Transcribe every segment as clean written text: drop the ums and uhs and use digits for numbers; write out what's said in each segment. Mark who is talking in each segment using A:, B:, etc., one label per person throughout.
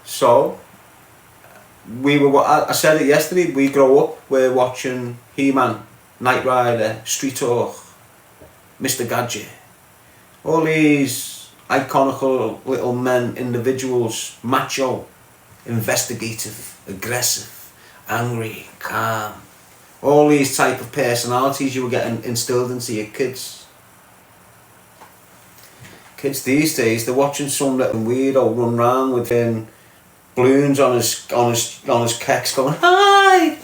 A: So I said it yesterday, we grow up, we're watching He-Man, Knight Rider, Street Hawk, Mr. Gadget, all these iconical little men, individuals, macho, investigative, aggressive, angry, calm, all these type of personalities you were getting instilled into your kids. Kids these days, they're watching some little weirdo run around with balloons on his kecks going, hi!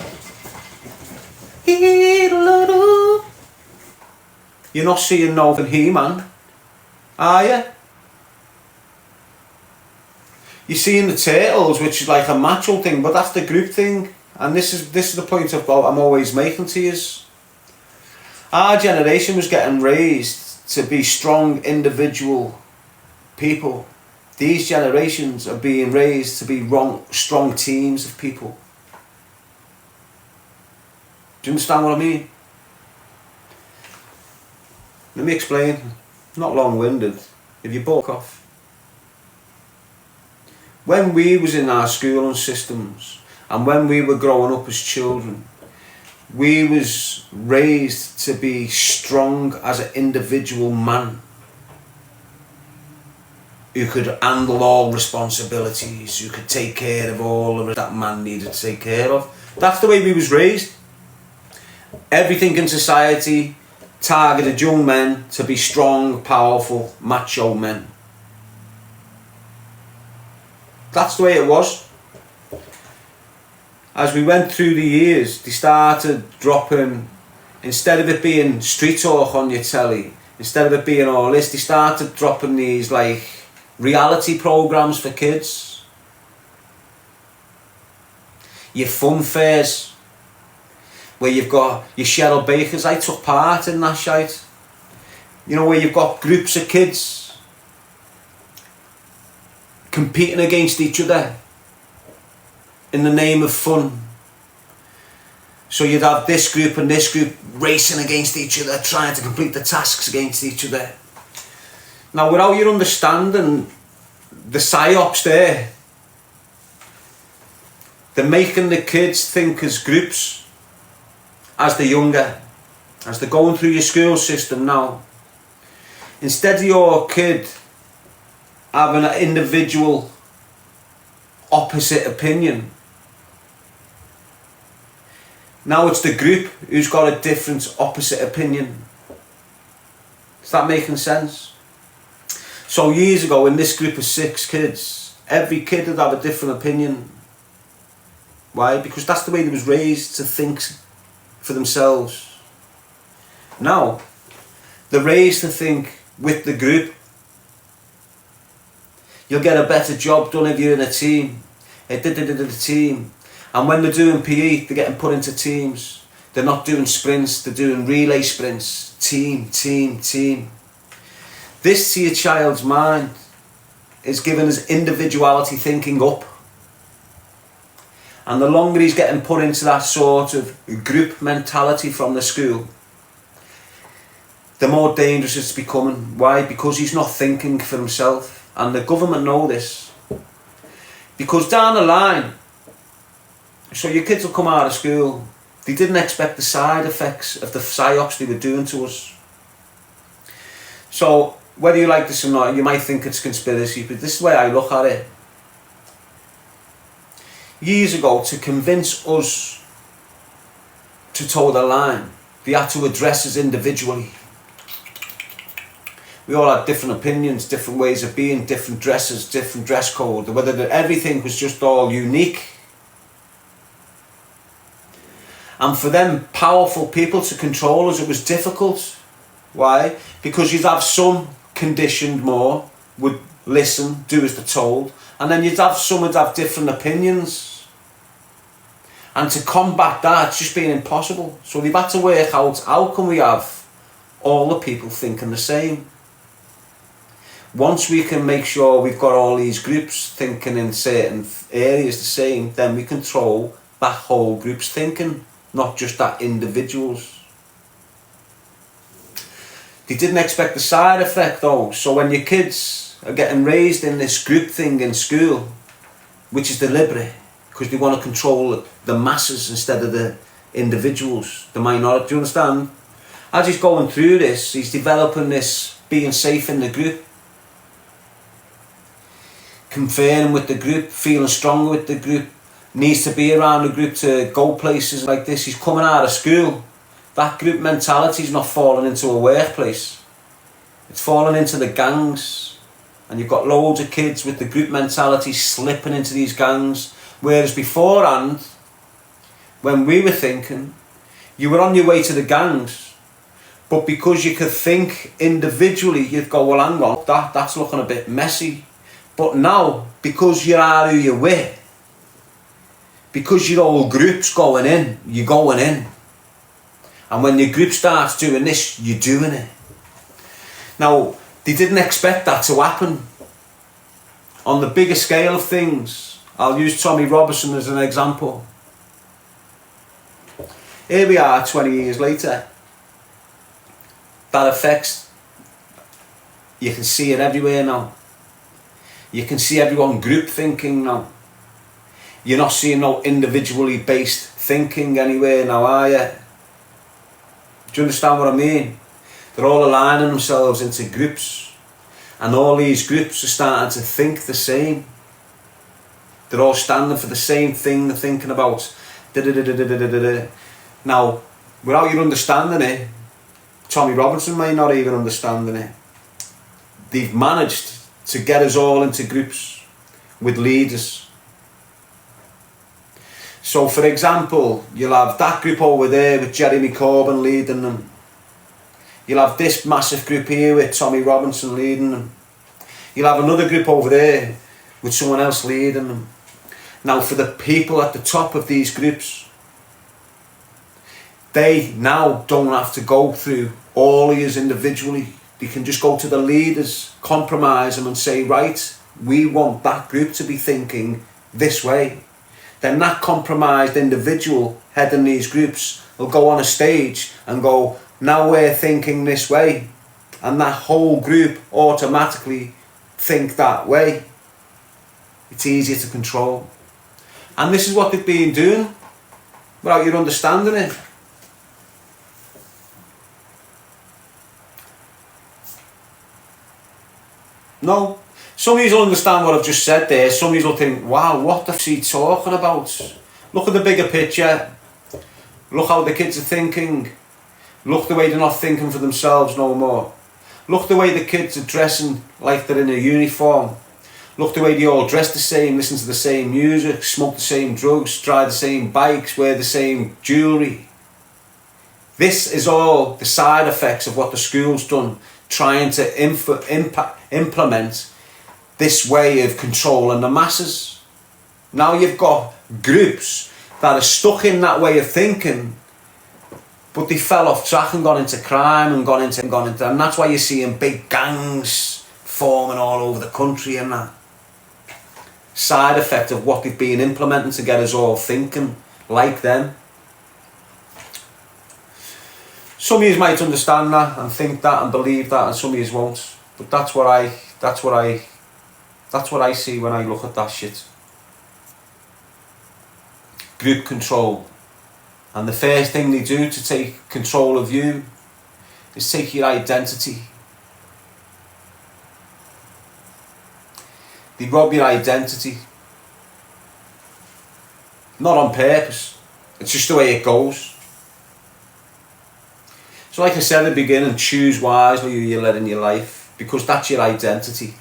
A: You're not seeing nothing He-Man, are you? You're seeing the Turtles, which is like a macho thing, but that's the group thing. And this is the point I'm always making to you. Our generation was getting raised to be strong individual people. These generations are being raised to be strong teams of people. Do you understand what I mean? Let me explain. Not long-winded. If you buck off. When we was in our schooling systems and when we were growing up as children, we was raised to be strong as an individual man who could handle all responsibilities, who could take care of all that man needed to take care of. That's the way we was raised. Everything in society targeted young men to be strong, powerful, macho men. That's the way it was. As we went through the years, they started dropping, instead of it being Street Talk on your telly, instead of it being all this, they started dropping these like reality programs for kids. Your fun fairs, where you've got your Cheryl Bakers. I took part in that shite. You know, where you've got groups of kids competing against each other in the name of fun. So you'd have this group and this group racing against each other, trying to complete the tasks against each other. Now, without you understanding the psyops there, they're making the kids think as groups as they're younger, as they're going through your school system now. Instead of your kid having an individual opposite opinion, now it's the group who's got a different opposite opinion. Is that making sense? So years ago, in this group of 6 kids, every kid would have a different opinion. Why? Because that's the way they was raised to think for themselves. Now, they're raised to think with the group. You'll get a better job done if you're in a team. A team. And when they're doing PE, they're getting put into teams. They're not doing sprints, they're doing relay sprints. Team, team, team. This to your child's mind is giving his individuality thinking up. And the longer he's getting put into that sort of group mentality from the school, the more dangerous it's becoming. Why? Because he's not thinking for himself. And the government know this. Because down the line, so your kids will come out of school, they didn't expect the side effects of the psyops they were doing to us. So, whether you like this or not, you might think it's conspiracy, but this is the way I look at it. Years ago, to convince us to toe the line, they had to address us individually. We all had different opinions, different ways of being, different dresses, different dress code, whether everything was just all unique. And for them powerful people to control us, it was difficult. Why? Because you'd have some conditioned more, would listen, do as they're told, and then you'd have some would have different opinions. And to combat that, it's just been impossible. So they've had to work out, how can we have all the people thinking the same? Once we can make sure we've got all these groups thinking in certain areas the same, then we control that whole group's thinking, not just that individual's. They didn't expect the side effect though. So when your kids are getting raised in this group thing in school, which is deliberate, because they want to control the masses instead of the individuals, the minority. Do you understand? As he's going through this, he's developing this being safe in the group, conferring with the group, feeling stronger with the group, needs to be around the group to go places like this. He's coming out of school. That group mentality is not falling into a workplace. It's falling into the gangs. And you've got loads of kids with the group mentality slipping into these gangs. Whereas beforehand, when we were thinking, you were on your way to the gangs, but because you could think individually, you'd go, well, hang on, that's looking a bit messy. But now, because you are who you're with, because your whole group's going in, you're going in. And when your group starts doing this, you're doing it. Now, they didn't expect that to happen. On the bigger scale of things, I'll use Tommy Robinson as an example. Here we are 20 years later. That affects, you can see it everywhere now. You can see everyone group thinking now. You're not seeing no individually based thinking anywhere now, are you? Do you understand what I mean? They're all aligning themselves into groups, and all these groups are starting to think the same. They're all standing for the same thing they're thinking about. Now, without you understanding it, Tommy Robinson may not even understanding it. They've managed to get us all into groups with leaders. So, for example, you'll have that group over there with Jeremy Corbyn leading them. You'll have this massive group here with Tommy Robinson leading them. You'll have another group over there with someone else leading them. Now, for the people at the top of these groups, they now don't have to go through all of us individually. They can just go to the leaders, compromise them and say, right, we want that group to be thinking this way. Then that compromised individual heading these groups will go on a stage and go, now we're thinking this way. And that whole group automatically think that way. It's easier to control. And this is what they've been doing without you understanding it. No. Some of you will understand what I've just said there. Some of you will think, wow, what the f*** is he talking about? Look at the bigger picture. Look how the kids are thinking. Look the way they're not thinking for themselves no more. Look the way the kids are dressing like they're in a uniform. Look the way they all dress the same, listen to the same music, smoke the same drugs, drive the same bikes, wear the same jewellery. This is all the side effects of what the school's done, trying to implement this way of controlling the masses. Now you've got groups that are stuck in that way of thinking, but they fell off track and gone into crime and gone into, and that's why you're seeing big gangs forming all over the country and that. Side effect of what they've been implementing to get us all thinking like them. Some of you might understand that and think that and believe that, and some of you won't. But that's what I see when I look at that shit. Group control. And the first thing they do to take control of you is take your identity. They rob your identity. Not on purpose. It's just the way it goes. So like I said at the beginning, choose wisely who you let in your life, because that's your identity.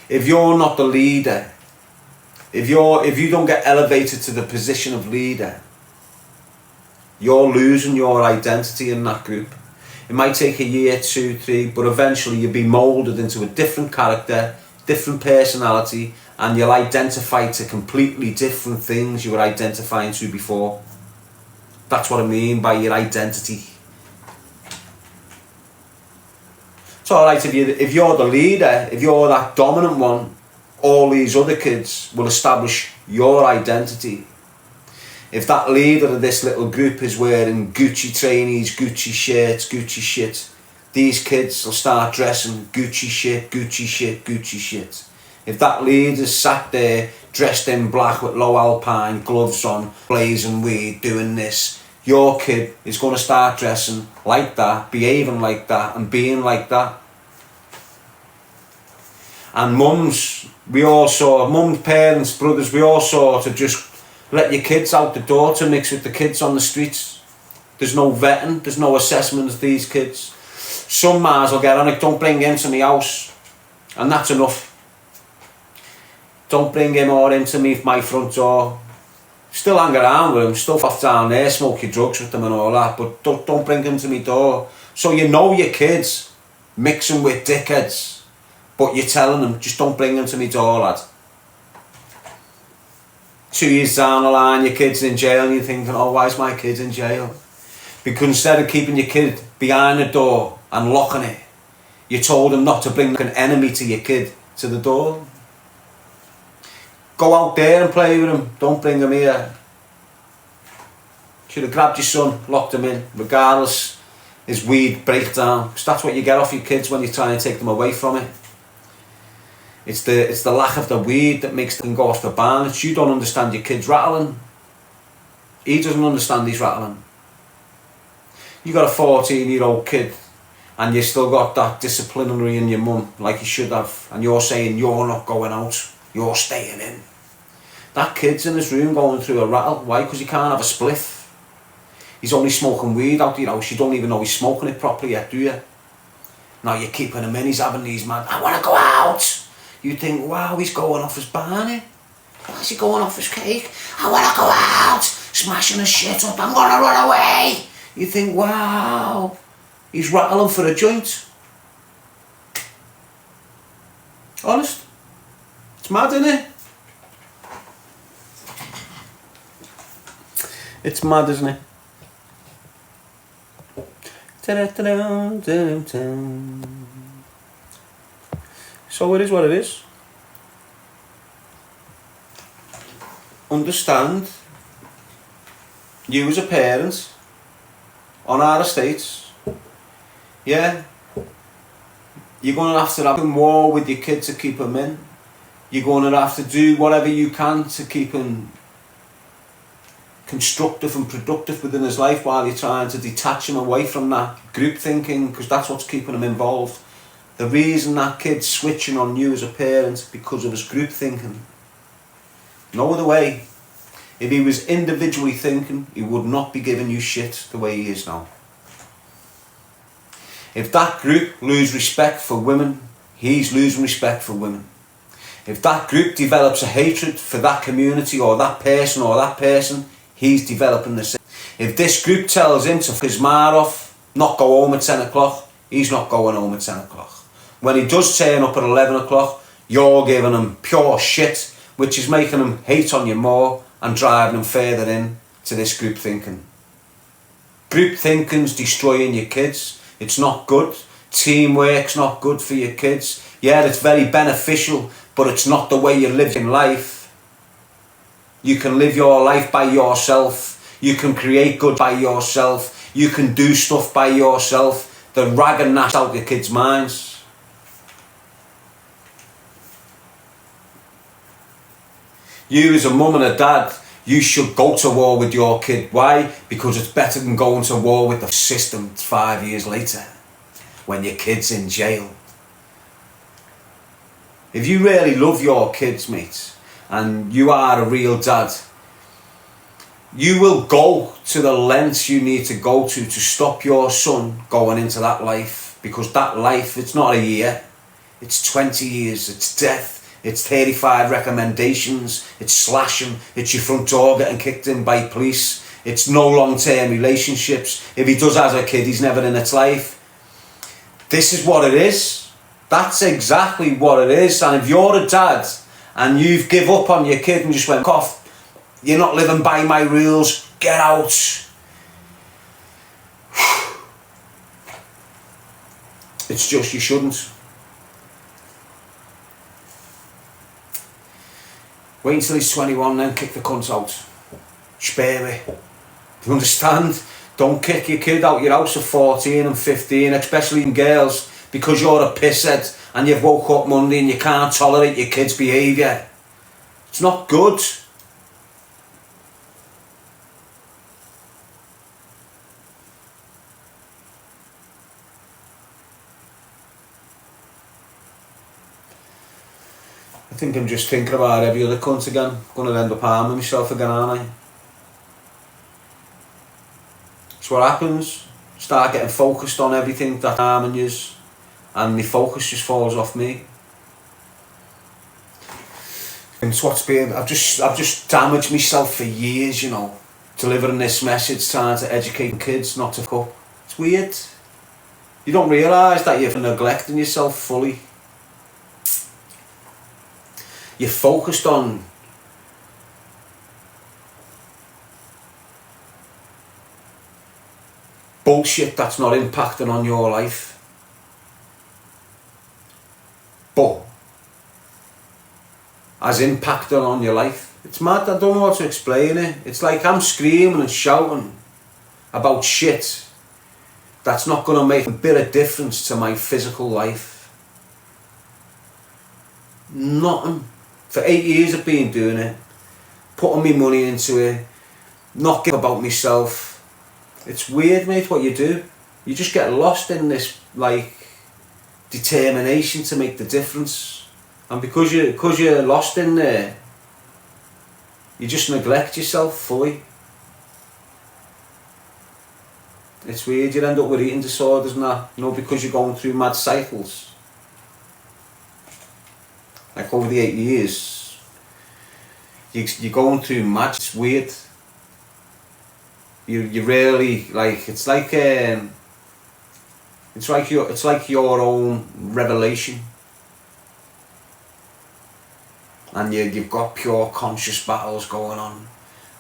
A: If you're not the leader, if you don't get elevated to the position of leader, you're losing your identity in that group. It might take a year, 2, 3, but eventually you'll be moulded into a different character, different personality, and you'll identify to completely different things you were identifying to before. That's what I mean by your identity. It's alright if you're the leader, if you're that dominant one, all these other kids will establish your identity. If that leader of this little group is wearing Gucci trainees, Gucci shirts, Gucci shit, these kids will start dressing Gucci shit, Gucci shit, Gucci shit. If that leader's sat there dressed in black with low alpine, gloves on, blazing weed, doing this, your kid is going to start dressing like that, behaving like that, and being like that. And mums, parents, brothers, we all sort of just let your kids out the door to mix with the kids on the streets. There's no vetting, there's no assessment of these kids. Some mars will get on it, don't bring him to my house. And that's enough. Don't bring him or into my front door. Still hang around with him, still off down there, smoke your drugs with them and all that, but don't bring him to my door. So you know your kids mixing with dickheads, but you're telling them, just don't bring them to my door, lad. 2 years down the line, your kid's in jail and you're thinking, oh, why is my kid in jail? Because instead of keeping your kid behind the door and locking it, you told him not to bring an enemy to your kid to the door. Go out there and play with him, don't bring him here. Should have grabbed your son, locked him in, regardless his weed breakdown, because that's what you get off your kids when you try and take them away from it. It's the lack of the weed that makes them go off the ban. It's you don't understand your kid's rattling. He doesn't understand he's rattling. You got a 14-year-old kid and you still got that disciplinary in your mum like you should have, and you're saying you're not going out, you're staying in. That kid's in his room going through a rattle. Why? Because he can't have a spliff. He's only smoking weed out your house. You don't even know he's smoking it properly yet, do you? Now you're keeping him in, he's having these mad, I want to go out. You think, wow, he's going off his barney. Why is he going off his cake? I want to go out, smashing his shit up, I'm going to run away. You think, wow, he's rattling for a joint. Honest. It's mad, isn't it? It's mad, isn't it? So it is what it is. Understand, you as a parent, on our estates, yeah, you're going to have to have a war with your kid to keep him in. You're going to have to do whatever you can to keep him constructive and productive within his life while you're trying to detach him away from that group thinking, because that's what's keeping him involved. The reason that kid's switching on you as a parent because of his group thinking. No other way. If he was individually thinking, he would not be giving you shit the way he is now. If that group lose respect for women, he's losing respect for women. If that group develops a hatred for that community or that person, he's developing the same. If this group tells him to f his mar off, not go home at 10 o'clock, he's not going home at 10 o'clock. When he does turn up at 11 o'clock, you're giving him pure shit, which is making him hate on you more and driving him further in to this group thinking. Group thinking's destroying your kids. It's not good. Teamwork's not good for your kids. Yeah, it's very beneficial, but it's not the way you live in life. You can live your life by yourself. You can create good by yourself. You can do stuff by yourself. The rag and gnash out your kids' minds. You as a mum and a dad, you should go to war with your kid. Why? Because it's better than going to war with the system 5 years later when your kid's in jail. If you really love your kids, mate, and you are a real dad, you will go to the lengths you need to go to stop your son going into that life. Because that life, it's not a year, it's 20 years, it's death. It's 35 recommendations, it's slashing, it's your front door getting kicked in by police, it's no long-term relationships. If he does have a kid, he's never in its life. This is what it is. That's exactly what it is. And if you're a dad and you've give up on your kid and just went, cough, you're not living by my rules, get out. It's just you shouldn't. Wait until he's 21, then kick the cunt out. Spare me. Do you understand? Don't kick your kid out your house at 14 and 15, especially in girls, because you're a pisshead and you've woke up Monday and you can't tolerate your kid's behaviour. It's not good. I think I'm just thinking about every other cunt again. Gonna end up harming myself again, aren't I? That's what happens. Start getting focused on everything that's harming you, and my focus just falls off me. And it's what's been. I've just damaged myself for years, you know, delivering this message, trying to educate kids not to fuck up. It's weird. You don't realise that you're neglecting yourself fully. You're focused on bullshit that's not impacting on your life. But has impacted on your life. It's mad, I don't know how to explain it. It's like I'm screaming and shouting about shit that's not going to make a bit of difference to my physical life. Nothing. For 8 years I've been doing it, putting me money into it, not giving about myself. It's weird, mate, what you do. You just get lost in this, like, determination to make the difference. And because you're lost in there, you just neglect yourself fully. It's weird, you end up with eating disorders and that, you know, because you're going through mad cycles. Like over the 8 years, you're going through mad. It's weird. You rarely, like, it's like your own revelation, and you've got pure conscious battles going on,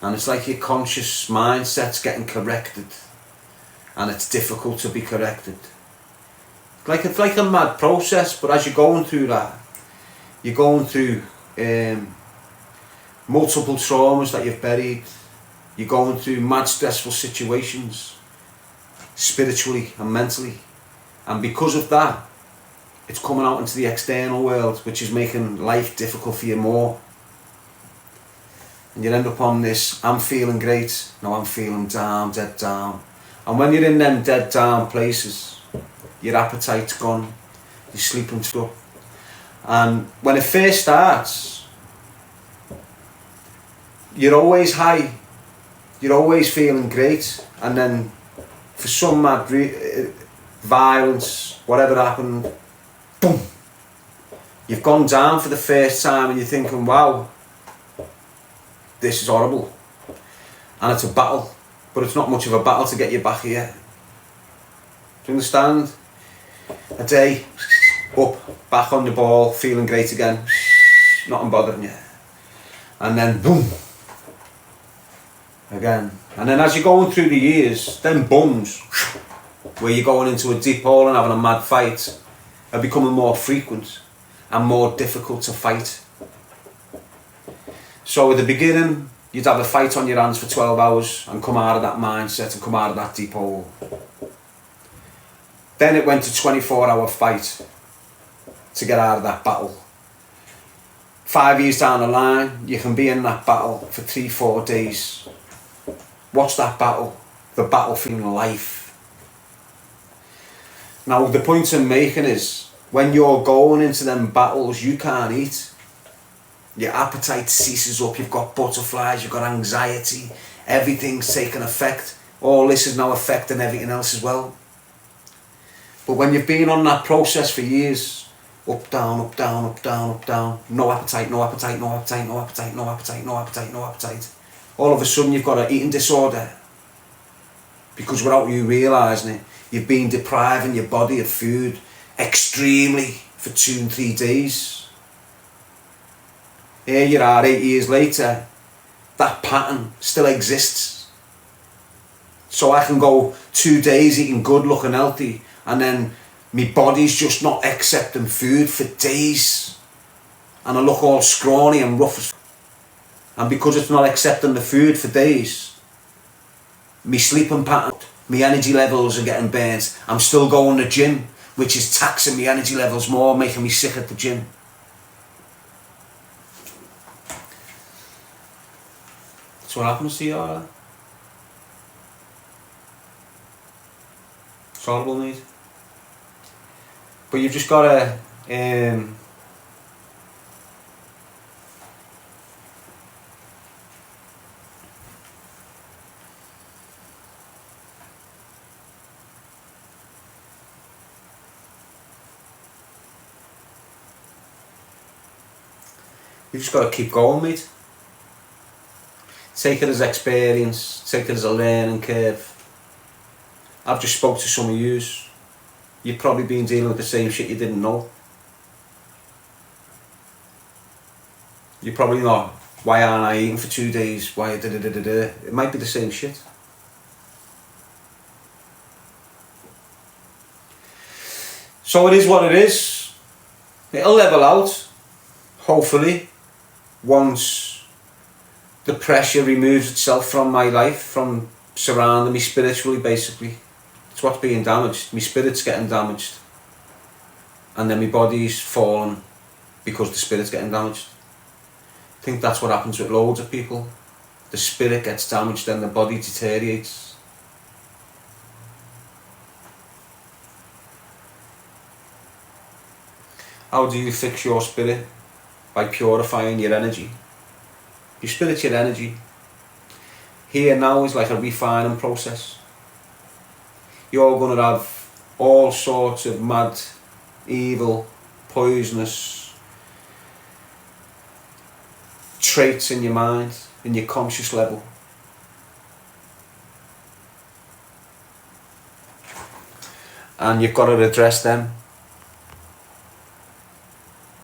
A: and it's like your conscious mindset's getting corrected, and it's difficult to be corrected. It's like a mad process, but as you're going through that, you're going through multiple traumas that you've buried. You're going through mad stressful situations, spiritually and mentally. And because of that, it's coming out into the external world, which is making life difficult for you more. And you end up on this, I'm feeling great, no, I'm feeling down, dead down. And when you're in them dead down places, your appetite's gone, you're sleeping through. And when it first starts, you're always high, you're always feeling great, and then for some mad violence, whatever happened, boom, you've gone down for the first time and you're thinking, wow, this is horrible. And it's a battle, but it's not much of a battle to get you back here. Do you understand? A day, up, back on the ball, feeling great again, nothing bothering you. And then boom, again. And then as you're going through the years, then bums, where you're going into a deep hole and having a mad fight, are becoming more frequent and more difficult to fight. So at the beginning, you'd have a fight on your hands for 12 hours and come out of that mindset and come out of that deep hole. Then it went to 24-hour fight to get out of that battle. 5 years down the line, you can be in that battle for 3-4 days. What's that battle? The battle for your life. Now the point I'm making is, when you're going into them battles, you can't eat. Your appetite ceases up, you've got butterflies, you've got anxiety, everything's taking effect. All this is now affecting everything else as well. But when you've been on that process for years, up, down, up, down, up, down, up, down, no appetite, no appetite, no appetite, no appetite, no appetite, no appetite, no appetite. All of a sudden you've got an eating disorder. Because without you realising it, you've been depriving your body of food extremely for 2 and 3 days. Here you are 8 years later, that pattern still exists. So I can go 2 days eating good, looking healthy, and then my body's just not accepting food for days. And I look all scrawny and rough as f***. And because it's not accepting the food for days, my sleeping pattern My energy levels are getting burnt. I'm still going to the gym, which is taxing my energy levels more, making me sick at the gym. That's what happens to you, alright? It's horrible, mate. But you've just got to keep going, mate. Take it as experience, take it as a learning curve. I've just spoke to some of yous. You've probably been dealing with the same shit you didn't know. You're probably not, why aren't I eating for 2 days? Why da-da-da-da-da? It might be the same shit. So it is what it is. It'll level out, hopefully, once the pressure removes itself from my life, from surrounding me spiritually, basically. It's what's being damaged. My spirit's getting damaged. And then my body's falling because the spirit's getting damaged. I think that's what happens with loads of people. The spirit gets damaged and the body deteriorates. How do you fix your spirit? By purifying your energy. Your spirit's your energy. Here now is like a refining process. You're going to have all sorts of mad, evil, poisonous traits in your mind, in your conscious level. And you've got to address them.